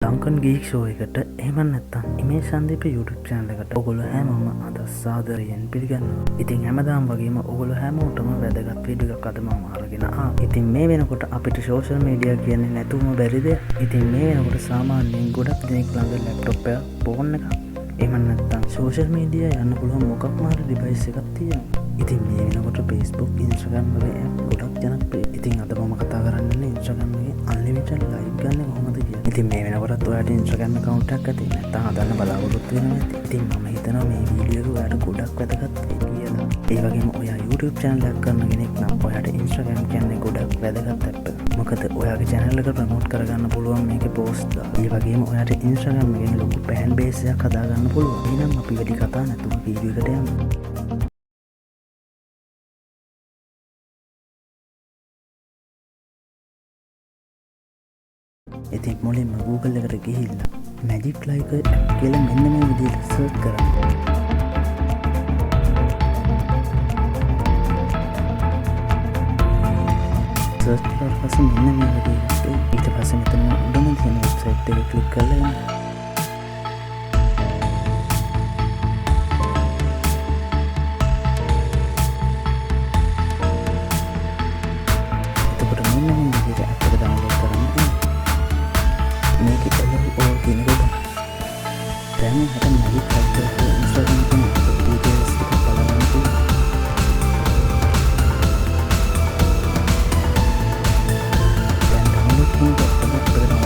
Lankan ගීක් show එකට එහෙම නැත්තම් ඉමේෂා YouTube channel එකට ඔයගොල්ලෝ හැමෝම අද සාදරයෙන් පිළිගන්නවා. ඉතින් හැමදාම වගේම ඔයගොල්ලෝ හැමෝටම වැදගත් වීඩියෝ එකක් අද මම අරගෙන ආවා. ඉතින් මේ වෙනකොට අපිට social media කියන්නේ නැතුවම බැරි දෙයක්. ඉතින් මේ වෙනකොට සාමාන්‍යයෙන් ගොඩක් දෙනෙක් ළඟ laptop එක, phone එක, එහෙම නැත්තම් social media යන්න පුළුවන් මොකක්ම හරි device එකක් තියෙනවා. ඉතින් මේ වෙනකොට Facebook, Instagram වගේ app ගොඩක් ජනප්‍රියයි. ඉතින් අද මම කතා කරන්නේ Instagram එකේ unlimited live ගන්න කොහොමද කියලා. ඉතින් මේ වෙනකොටත් ඔයාලට Instagram account එකක් ඇති නැත්නම් හදන්න බලාපොරොත්තු වෙනවා ඇති. ඉතින් මම හිතනවා මේ වීඩියෝ එක ඔයාලට ගොඩක් වැදගත් වෙයි කියලා. ඒ වගේම ඔයා YouTube channel එකක් කරන කෙනෙක් නම් ඔයාට Instagram කියන්නේ ගොඩක් වැදගත් app එකක්. මොකද ඔයාගේ channel එක promote කරගන්න පුළුවන් මේකේ post දාලා. ඒ වගේම ඔයාට Instagram එකෙන් ලොකු fan base එකක් හදාගන්න පුළුවන්. එහෙනම් අපි වැඩි කතා නැතුව වීඩියෝ එකට යමු. ඉතින් මුලින්ම Google එකට ගිහිල්ලා Magic Live app කියලා මෙන්න මේ විදිහට search කරන්න. search කරලා පස්සේ මෙන්න මේ විදිහට ඊට පස්සේ මෙතන උඩම තියෙන website එක click කරලා යන්න. එතකොට මෙන්න මේ විදිහට app එක download කරන්න. මේක ඔය කියන කොට දැන් හට Magic Live Instagram එකේ details එක බලන්න පුළුවන්. දැන් download කරගන්න.